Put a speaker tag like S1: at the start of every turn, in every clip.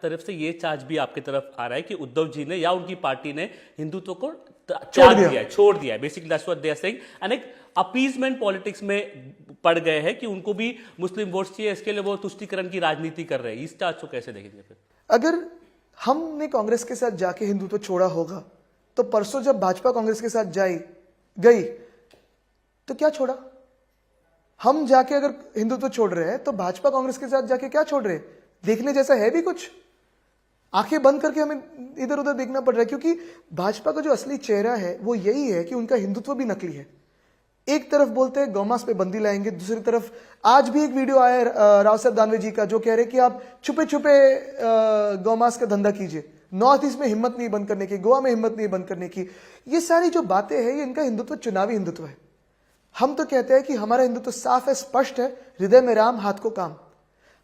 S1: तरफ से ये चार्ज भी आपकी तरफ आ रहा है कि उद्धव जी ने या उनकी पार्टी ने हिंदुत्व को छोड़ दिया है। Basically that's what they are saying, and एक अपीजमेंट पॉलिटिक्स में पड़ गए हैं कि उनको भी मुस्लिम वोट्स चाहिए, इसके लिए वो तुष्टीकरण की राजनीति कर रहे हैं। इस चार्ज को कैसे देखेंगे फिर?
S2: अगर हमने कांग्रेस के साथ जाके हिंदुत्व छोड़ा होगा तो परसों जब भाजपा कांग्रेस के साथ गई तो क्या छोड़ा? हम जाके अगर हिंदुत्व छोड़ रहे हैं तो भाजपा कांग्रेस के साथ जाके क्या छोड़ रहे हैं? देखने जैसा है भी कुछ? आंखें बंद करके हमें इधर उधर देखना पड़ रहा है, क्योंकि भाजपा का जो असली चेहरा है वो यही है कि उनका हिंदुत्व भी नकली है। एक तरफ बोलते हैं गौमांस पे बंदी लाएंगे, दूसरी तरफ आज भी एक वीडियो आया है राव साहब दानवे जी का जो कह रहे कि आप छुपे छुपे गौमांस का धंधा कीजिए, नॉर्थ ईस्ट में हिम्मत नहीं बंद करने की, गोवा में हिम्मत नहीं बंद करने की। ये सारी जो बातें हैं ये इनका हिंदुत्व चुनावी हिंदुत्व है। हम तो कहते हैं कि हमारा हिंदुत्व साफ है, स्पष्ट है, हृदय में राम हाथ को काम।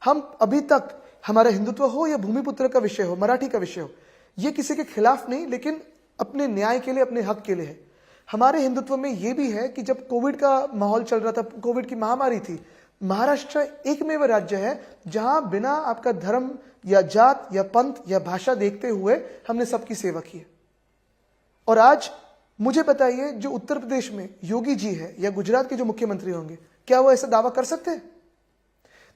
S2: हम अभी तक हमारा हिंदुत्व हो या भूमिपुत्र का विषय हो, मराठी का विषय हो, ये किसी के खिलाफ नहीं, लेकिन अपने न्याय के लिए, अपने हक के लिए है। हमारे हिंदुत्व में यह भी है कि जब कोविड का माहौल चल रहा था, कोविड की महामारी थी, महाराष्ट्र एकमेव राज्य है जहां बिना आपका धर्म या जात या पंथ या भाषा देखते हुए हमने सबकी सेवा की है। और आज मुझे बताइए, जो उत्तर प्रदेश में योगी जी है या गुजरात के जो मुख्यमंत्री होंगे, क्या वो ऐसा दावा कर सकते हैं?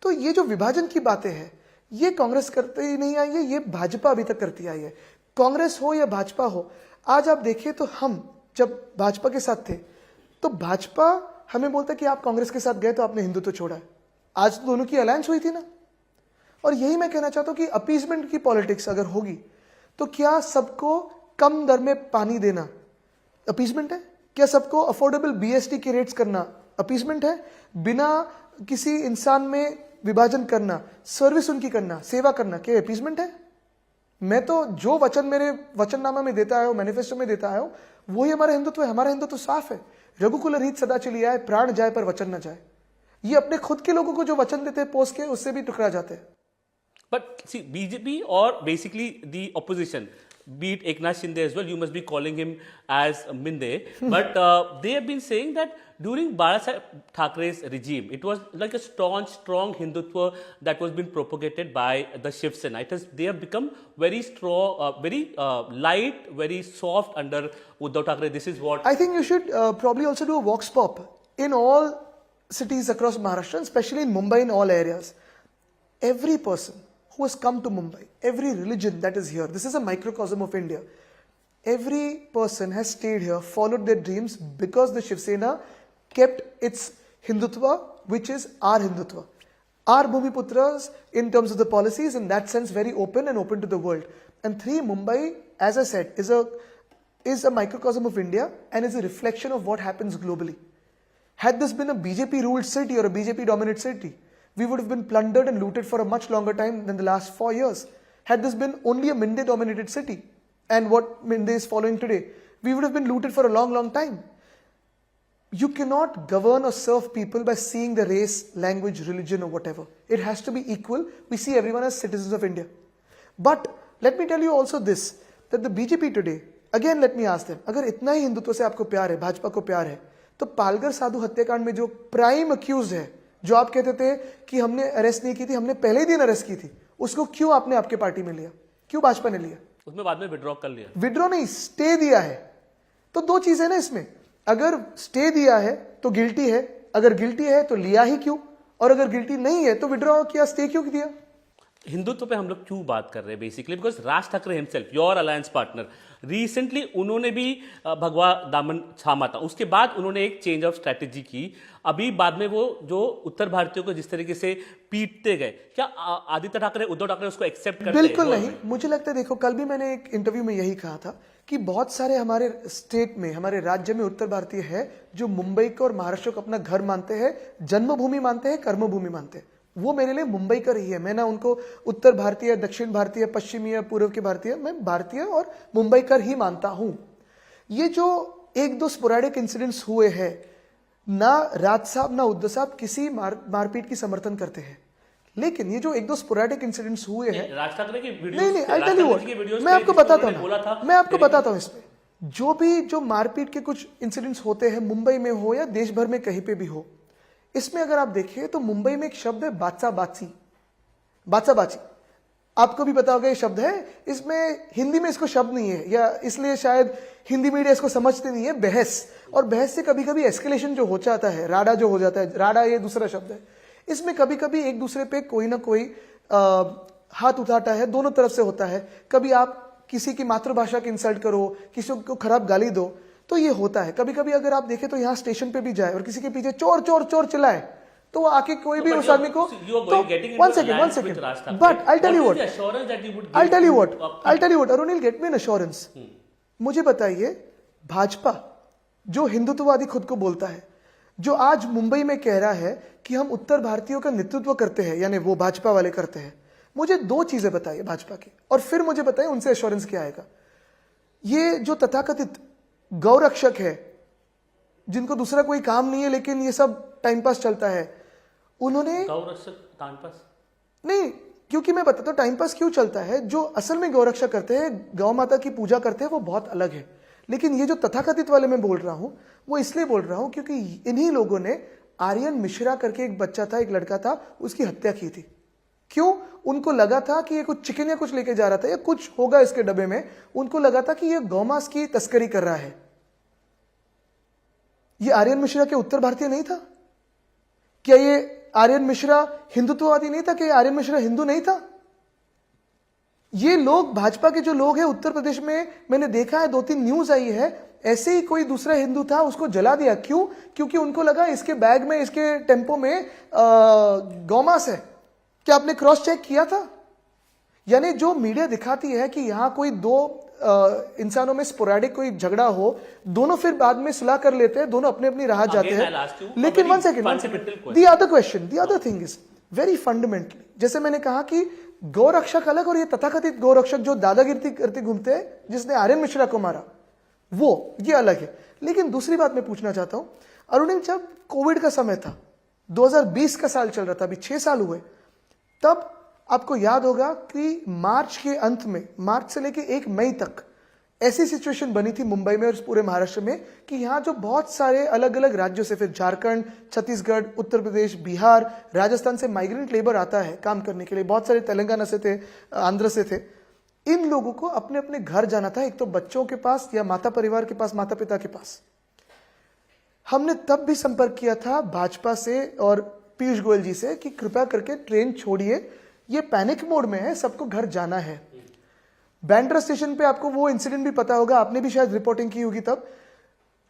S2: तो ये जो विभाजन की बातें हैं ये कांग्रेस करते ही नहीं आई है, ये भाजपा अभी तक करती आई है। कांग्रेस हो या भाजपा हो, आज आप देखिए तो हम जब भाजपा के साथ थे तो भाजपा हमें बोलता कि आप कांग्रेस के साथ गए तो आपने हिंदुत्व छोड़ा है। आज तो दोनों की अलायंस हुई थी ना। और यही मैं कहना चाहता हूं कि अपीजमेंट की पॉलिटिक्स अगर होगी तो क्या सबको कम दर में पानी देना अपीजमेंट है? क्या सबको अफोर्डेबल बीएसटी के रेट्स करना अपीजमेंट है? बिना किसी इंसान में विभाजन करना, सर्विस उनकी करना, सेवा करना, क्या अपीजमेंट है? मैं तो जो वचन मेरे वचननामा में देता आया हूं, मैनिफेस्टो में देता आया हूं, वही हमारा हिंदुत्व है। हमारा हिंदुत्व साफ है, रघुकुल रीत सदा चली आए, प्राण जाए पर वचन न जाए। ये अपने खुद के लोगों को जो वचन देते हैं पोस के, उससे भी टकरा जाते हैं।
S1: But see, BJP or basically the opposition, be it Eknath Shinde as well, you must be calling him as Minde, but they have been saying that during Bala Thakre's regime, it was like a strong Hindutva that was being propagated by the Shiv Sena. They have become very strong, very light, very soft under Uddhav Thackeray. This is what
S2: I think you should probably also do a vox pop in all cities across Maharashtra, especially in Mumbai, in all areas. Every person who has come to Mumbai, every religion that is here, this is a microcosm of India. Every person has stayed here, followed their dreams because the Shiv Sena kept its Hindutva, which is our Hindutva. Our Bhumiputras, in terms of the policies, in that sense, very open and open to the world. And three, Mumbai, as I said, is a microcosm of India and is a reflection of what happens globally. Had this been a BJP-ruled city or a BJP-dominated city, we would have been plundered and looted for a much longer time than the last 4 years. Had this been only a Minde-dominated city, and what Minde is following today, we would have been looted for a long, long time. You cannot govern or serve people by seeing the race, language, religion or whatever. It has to be equal. We see everyone as citizens of India. But let me tell you also this, that the BJP today, again let me ask them, अगर इतना ही हिंदुत्व से आपको प्यार है, भाजपा को प्यार है, तो पालघर साधु हत्याकांड में जो प्राइम अक्यूज है, जो आप कहते थे कि हमने अरेस्ट नहीं की थी, हमने पहले दिन अरेस्ट की थी, उसको क्यों आपने आपके पार्टी में लिया? क्यों भाजपा ने लिया?
S1: उसमें बाद में विड्रॉ कर लिया।
S2: विड्रॉ नहीं, स्टे दिया है। तो दो चीजें ना इसमें, अगर स्टे दिया है तो गिल्टी है, अगर गिल्टी है तो लिया ही क्यों, और अगर गिल्टी नहीं है तो विड्रॉ किया, स्टे क्यों दिया?
S1: हिंदुत्व पे हम लोग क्यों बात कर रहे हैं basically because Raj Thackeray himself, your alliance partner, recently उन्होंने भी भगवा दामन थामा था, उसके बाद उन्होंने एक चेंज ऑफ स्ट्रैटेजी की। अभी बाद में वो जो उत्तर भारतीयों को जिस तरीके से पीटते गए, क्या आदित्य ठाकरे, उद्धव ठाकरे उसको एक्सेप्ट करते हैं?
S2: बिल्कुल नहीं। मुझे लगता है, देखो कल भी मैंने एक इंटरव्यू में यही कहा था कि बहुत सारे हमारे स्टेट में, हमारे राज्य में उत्तर भारतीय है जो मुंबई को और महाराष्ट्र को अपना घर मानते हैं, जन्मभूमि मानते हैं, कर्मभूमि मानते हैं। वो मेरे लिए मुंबई का रही है। मैं ना उनको उत्तर भारतीय, दक्षिण भारतीय, पश्चिमी या पूर्व के भारतीय, मैं भारतीय और मुंबई कर ही मानता हूं। ये जो एक दो स्पोरेडिक इंसिडेंट्स हुए हैं, ना राज साहब ना उद्धव साहब किसी मारपीट की समर्थन करते हैं, लेकिन ये जो एक दो स्पोरेडिक इंसिडेंट्स हुए हैं,
S1: राज ठाकरे की वीडियोस,
S2: नहीं, आई टेल यू व्हाट, मैं आपको बताता हूं, मैं आपको बताता हूं, इसमें जो मारपीट के कुछ इंसिडेंट्स होते हैं, मुंबई में हो या देश भर में कहीं पे भी हो, इसमें अगर आप देखिए तो मुंबई में एक शब्द है बाचा बाची। आपको भी पता होगा ये शब्द है, इसमें हिंदी में इसको शब्द नहीं है, या इसलिए शायद हिंदी मीडिया इसको समझते नहीं है, बहस। और बहस से कभी कभी एस्केलेशन जो हो जाता है, राडा जो हो जाता है, राडा ये दूसरा शब्द है, इसमें कभी कभी एक दूसरे पे कोई ना कोई हाथ उठाता है, दोनों तरफ से होता है। कभी आप किसी की मातृभाषा की इंसल्ट करो, किसी को खराब गाली दो, तो ये होता है। कभी कभी अगर आप देखें तो यहाँ स्टेशन पे भी जाए और किसी के पीछे चोर चोर चोर चिल्लाए, तो वो आके कोई भी उस आदमी को, one second, but I tell you what, Arunil, get me an assurance. मुझे बताइए, भाजपा जो हिंदुत्ववादी खुद को बोलता है, जो आज मुंबई में कह रहा है कि हम उत्तर भारतीयों का नेतृत्व करते हैं, यानी वो भाजपा वाले करते हैं, मुझे दो चीजें बताइए भाजपा की, और फिर मुझे बताइए उनसे एश्योरेंस क्या आएगा। ये जो तथाकथित गौरक्षक है, जिनको दूसरा कोई काम नहीं है लेकिन ये सब टाइम पास चलता है, उन्होंने
S1: गौरक्षक टाइम पास
S2: नहीं, क्योंकि मैं बताता हूं टाइम पास क्यों चलता है। जो असल में गौरक्षा करते हैं, गौ माता की पूजा करते हैं, वो बहुत अलग है। लेकिन ये जो तथाकथित वाले मैं बोल रहा हूं, वो इसलिए बोल रहा हूं क्योंकि इन्हीं लोगों ने आर्यन मिश्रा करके एक बच्चा था, एक लड़का था, उसकी हत्या की थी। क्यों? उनको लगा था कि ये कुछ चिकन या कुछ लेके जा रहा था, या कुछ होगा इसके डब्बे में, उनको लगा था कि ये गौमांस की तस्करी कर रहा है। ये आर्यन मिश्रा के उत्तर भारतीय नहीं था क्या? ये आर्यन मिश्रा हिंदुत्ववादी नहीं था? कि आर्यन मिश्रा हिंदू नहीं था? ये लोग, भाजपा के जो लोग हैं उत्तर प्रदेश में, मैंने देखा है 2-3 न्यूज आई है, ऐसे ही कोई दूसरा हिंदू था, उसको जला दिया। क्यों? क्योंकि उनको लगा इसके बैग में, इसके टेम्पो में गौमांस है। क्या आपने क्रॉस चेक किया था? यानी जो मीडिया दिखाती है कि यहां कोई दो इंसानों में स्पोरेडिक कोई झगड़ा हो, दोनों फिर बाद में सुलह कर लेते हैं, दोनों अपने अपनी राह जाते हैं। लेकिन one second, the other question, the other thing is very fundamentally, जैसे मैंने कहा कि गौरक्षक अलग और ये तथाकथित गौरक्षक जो दादागिरी करते घूमते हैं, जिसने आर्यन मिश्रा को मारा, वो ये अलग है। लेकिन दूसरी बात मैं पूछना चाहता हूं, अरुणिल, जब कोविड का समय था, 2020 का साल चल रहा था, अभी 6 साल हुए, तब आपको याद होगा कि मार्च के अंत में, मार्च से लेकर 1 मई तक ऐसी सिचुएशन बनी थी मुंबई में और पूरे महाराष्ट्र में कि यहां जो बहुत सारे अलग अलग राज्यों से, फिर झारखंड, छत्तीसगढ़, उत्तर प्रदेश, बिहार, राजस्थान से माइग्रेंट लेबर आता है काम करने के लिए, बहुत सारे तेलंगाना से थे, आंध्र से थे। इन लोगों को अपने अपने घर जाना था, एक तो बच्चों के पास या माता परिवार के पास, माता पिता के पास। हमने तब भी संपर्क किया था भाजपा से और पीयूष गोयल जी से कि कृपया करके ट्रेन छोड़िए, ये पैनिक मोड में है, सबको घर जाना है। बैंड्रा स्टेशन पे आपको वो इंसिडेंट भी पता होगा, आपने भी शायद रिपोर्टिंग की होगी, तब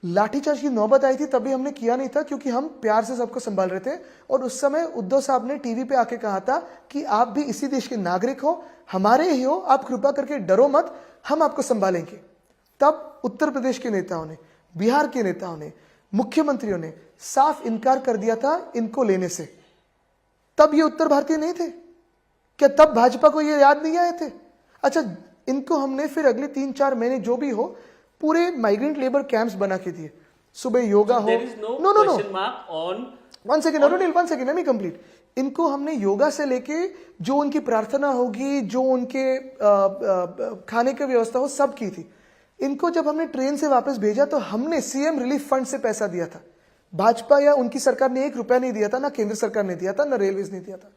S2: लाठीचार्ज की नौबत आई थी, तभी हमने किया नहीं था क्योंकि हम प्यार से सबको संभाल रहे थे। और उस समय उद्धव साहब ने टीवी पे आके कहा था कि आप भी इसी देश के नागरिक हो, हमारे ही हो, आप कृपा करके डरो मत, हम आपको संभालेंगे। तब उत्तर प्रदेश के नेताओं ने, बिहार के नेताओं ने, मुख्यमंत्रियों ने साफ इनकार कर दिया था इनको लेने से। तब ये उत्तर भारतीय नहीं थे क्या? तब भाजपा को ये याद नहीं आए थे? अच्छा, इनको हमने फिर अगले 3-4 महीने जो भी हो, पूरे माइग्रेंट लेबर कैंप्स बना के दिए। सुबह योगा हो, no, one second Arunil, one second, let me complete. इनको हमने योगा से लेके जो उनकी प्रार्थना होगी, जो उनके खाने की व्यवस्था हो, सब की थी। इनको जब हमने ट्रेन से वापस भेजा तो हमने सीएम रिलीफ फंड से पैसा दिया था। भाजपा या उनकी सरकार ने 1 रुपया नहीं दिया था, ना केंद्र सरकार ने दिया था, ना रेलवेज ने दिया था।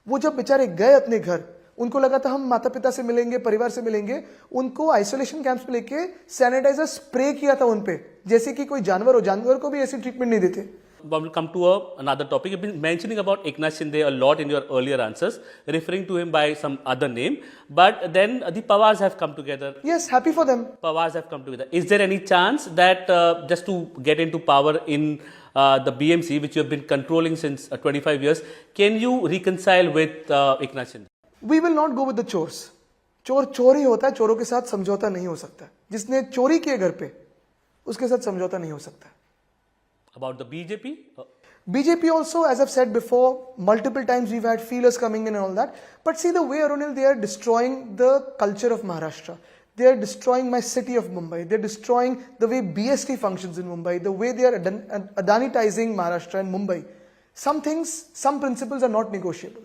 S2: वो जब बेचारे गए अपने घर, उनको लगा था हम माता पिता से मिलेंगे, परिवार से मिलेंगे, उनको आइसोलेशन कैंप्स में लेके सैनिटाइजर स्प्रे किया था उन पे, जैसे कि कोई जानवर हो। जानवर को भी ऐसी ट्रीटमेंट नहीं देते।
S1: We'll come to another topic. You've been mentioning about Eknath Shinde a lot in your earlier answers, referring to him by some other name. But then the Pawars have come together.
S2: Yes, happy for them.
S1: Pawars have come together. Is there any chance that just to get into power in the BMC, which you have been controlling since 25 years, can you reconcile with Eknath Shinde?
S2: We will not go with the chores. चोर चोर ही होता है, चोरों के साथ समझौता नहीं हो सकता। जिसने चोरी किए घर पे, उसके साथ समझौता नहीं हो सकता।
S1: About the BJP?
S2: BJP also, as I've said before, multiple times we've had feelers coming in and all that. But see the way, Arunil, they are destroying the culture of Maharashtra. They are destroying my city of Mumbai. They're destroying the way BST functions in Mumbai, the way they are Adanitizing Maharashtra and Mumbai. Some things, some principles are not negotiable.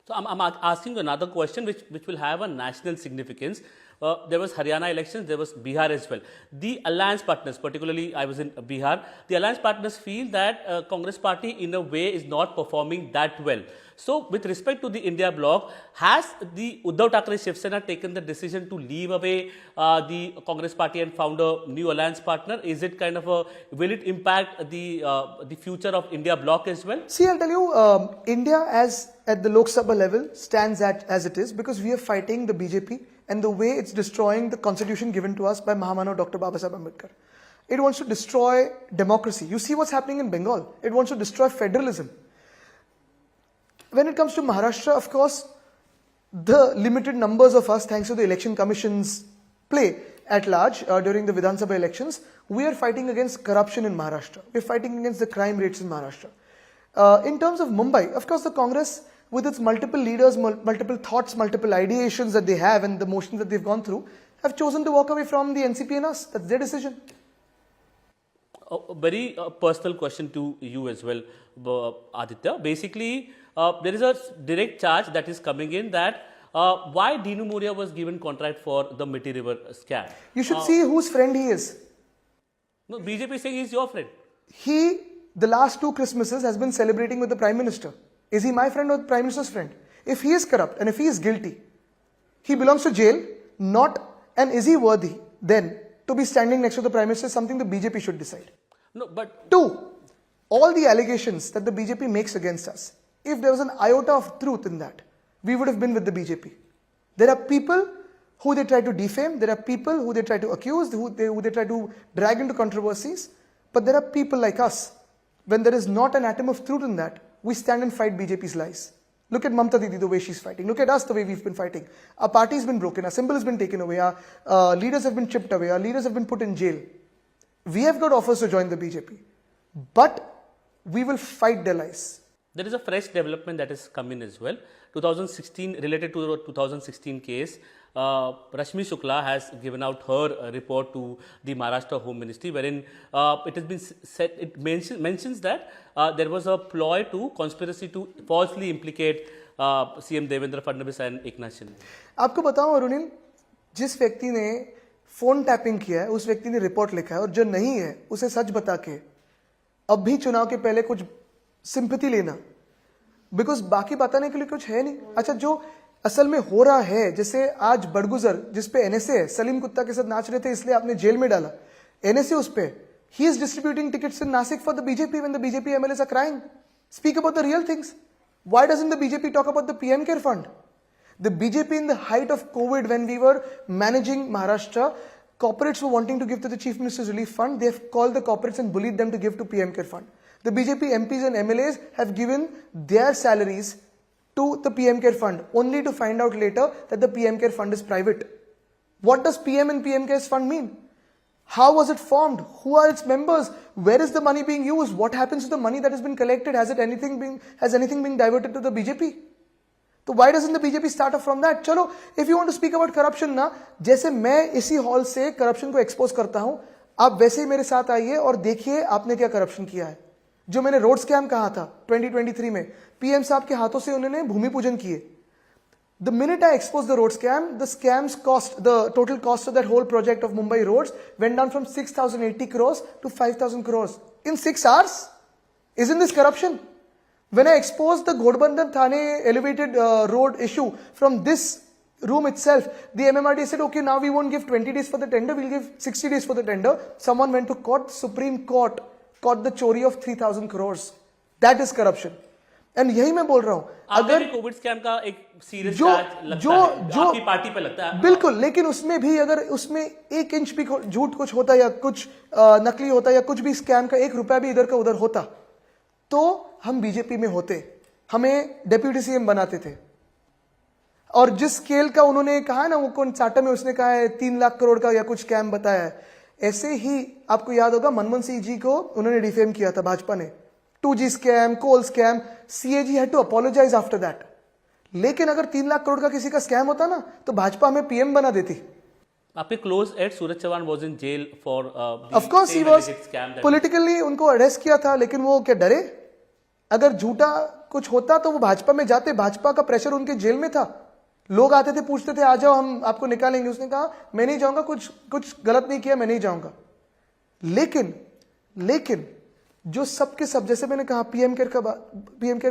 S1: So I'm asking you another question which will have a national significance. there was Haryana elections, there was Bihar as well. The alliance partners, particularly I was in Bihar, the alliance partners feel that Congress party in a way is not performing that well. So with respect to the India bloc, has the Uddhav Thackeray Shiv Sena taken the decision to leave away the Congress party and found a new alliance partner? Is it kind of will it impact the future of India bloc as well?
S2: See, I'll tell you, India as at the Lok Sabha level stands as it is because we are fighting the BJP and the way it's destroying the constitution given to us by Mahamanav Dr. Babasaheb Ambedkar. It wants to destroy democracy. You see what's happening in Bengal. It wants to destroy federalism. When it comes to Maharashtra, of course, the limited numbers of us, thanks to the election commission's play at large during the Vidhan Sabha elections, we are fighting against corruption in Maharashtra. We are fighting against the crime rates in Maharashtra. In terms of Mumbai, of course, the Congress, with its multiple leaders, multiple thoughts, multiple ideations that they have and the motions that they've gone through, have chosen to walk away from the NCP and us. That's their decision.
S1: A very personal question to you as well, Aditya. Basically, there is a direct charge that is coming in that why Dinu Moria was given contract for the Mitti River scam.
S2: You should see whose friend he is.
S1: No, BJP is saying he's your friend.
S2: He, the last 2 Christmases, has been celebrating with the Prime Minister. Is he my friend or the Prime Minister's friend? If he is corrupt and if he is guilty, he belongs to jail, and is he worthy then to be standing next to the Prime Minister is something the BJP should decide.
S1: No, but
S2: 2, all the allegations that the BJP makes against us, if there was an iota of truth in that, we would have been with the BJP. There are people who they try to defame, there are people who they try to accuse, who they try to drag into controversies, but there are people like us. When there is not an atom of truth in that, we stand and fight BJP's lies. Look at Mamta Didi, the way she's fighting. Look at us, the way we've been fighting. Our party has been broken, our symbol has been taken away, our leaders have been chipped away, our leaders have been put in jail. We have got offers to join the BJP, but we will fight their lies.
S1: there is a fresh development that has come in as well. 2016, related to the 2016 case, Rashmi Shukla has given out her report to the Maharashtra Home Ministry, wherein it has been said, it mentions that there was a ploy to conspiracy to falsely implicate CM Devendra Fadnavis and Eknath Shinde.
S2: आपको बताऊं अरुणिल, जिस व्यक्ति ने phone tapping किया है उस व्यक्ति ने रिपोर्ट लिखा है और जो नहीं है उसे सच बता के अब भी चुनाव के पहले कुछ सिंपैथी लेना, बिकॉज बाकी बताने के लिए कुछ है नहीं. अच्छा, जो असल में हो रहा है, जैसे आज बड़गुजर जिसपे एनएसए है, सलीम कुत्ता के साथ नाच रहे थे इसलिए आपने जेल में डाला, एनएसए उस पे, he is distributing tickets in Nashik for the BJP when the BJP MLAs are crying. Speak about the real things. Why doesn't the BJP talk about the PM Care Fund? The BJP in the height of COVID, when we were managing Maharashtra, corporates were wanting to give to the Chief Minister's Relief Fund. They have called the corporates and bullied them to give to PM Care Fund. The BJP MPs and MLAs have given their salaries to the PM Care Fund, only to find out later that the PM Care Fund is private. What does PM and PM Care Fund mean? How was it formed? Who are its members? Where is the money being used? What happens to the money that has been collected? Has anything been diverted to the BJP? So why doesn't the BJP start off from that? चलो, if you want to speak about corruption ना, जैसे मैं इसी hall से corruption को expose करता हूँ, आप वैसे ही मेरे साथ आइए और देखिए आपने क्या corruption किया है. जो मैंने रोड स्कैम कहा था 2023 में, पीएम साहब के हाथों से उन्होंने भूमि पूजन किए. The minute I exposed the road scam, the total cost of that whole project of Mumbai roads went down from 6,080 crores to 5,000 crores in 6 hours. Isn't this corruption? When I exposed the Ghodbandhan Thane elevated road issue from this room itself, the MMRD said, okay, now we won't give 20 days for the tender, we'll give 60 days for the tender. Someone went to court, Supreme Court caught the chori of 3,000 crores. That is corruption. And यही मैं बोल रहा हूं, अगर
S1: Covid scam का एक serious charge लगता है, आपकी पार्टी पे लगता है.
S2: बिल्कुल, लेकिन उसमें भी अगर उसमें 1 इंच भी झूठ कुछ होता या कुछ नकली होता या कुछ भी स्कैम का 1 रुपया भी इधर का उधर होता तो हम बीजेपी में होते, हमें डेप्यूटी सीएम बनाते थे. और जिस स्केल का उन्होंने कहा ना, वो कौन चाटा में उसने कहा है 3 लाख करोड़ का या कुछ स्कैम बताया है, ऐसे ही आपको याद होगा मनमोहन सिंह जी को उन्होंने डिफेम किया था भाजपा ने. 2G scam, coal scam, CAG had to apologize after that. लेकिन अगर 3 लाख करोड़ का किसी का स्कैम होता ना तो भाजपा हमें पीएम बना देती.
S1: आपके close aide Suraj Chauhan was in jail for
S2: of course he was politically, उनको अरेस्ट किया था, लेकिन वो क्या डरे? अगर झूठा कुछ होता तो वो भाजपा में जाते, भाजपा का प्रेशर उनके जेल में था. लोग आते थे, पूछते थे, आ जाओ हम आपको निकालेंगे। उसने कहा मैं नहीं जाऊंगा, कुछ गलत नहीं किया, मैं नहीं जाऊंगा। लेकिन जो सबके सब, जैसे मैंने कहा पीएम केयर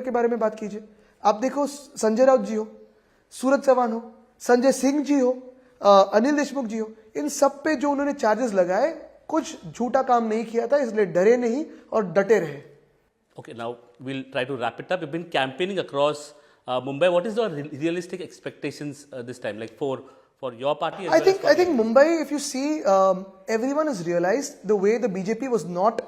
S2: के बारे में बात कीजिए। आप देखो, संजय राउत जी हो, सूरज चौहान हो, संजय सिंह जी हो, अनिल देशमुख जी हो, इन सब पे जो उन्होंने चार्जेस लगाए, कुछ झूठा काम नहीं किया था, इसलिए डरे नहीं और डटे रहे।
S1: Okay, now we'll try to wrap it up. You've been campaigning across Mumbai. What is the realistic expectations this time, like for your party? As
S2: I
S1: well
S2: think
S1: as for
S2: I think Mumbai, if you see, everyone has realized the way the BJP was not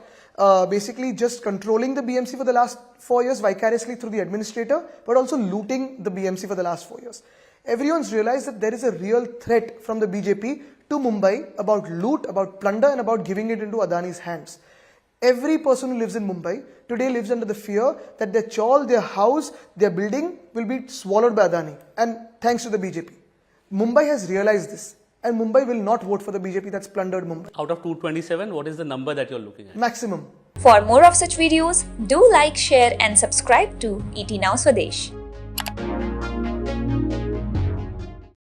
S2: basically just controlling the BMC for the last 4 years vicariously through the administrator, but also looting the BMC for the last 4 years. Everyone's realized that there is a real threat from the BJP to Mumbai about loot, about plunder, and about giving it into Adani's hands. Every person who lives in Mumbai today lives under the fear that their chawl, their house, their building will be swallowed by Adani. And thanks to the BJP. Mumbai has realized this. And Mumbai will not vote for the BJP that's plundered Mumbai.
S1: Out of 227, what is the number that you're looking at?
S2: Maximum.
S3: For more of such videos, do like, share and subscribe to ET Now Swadesh.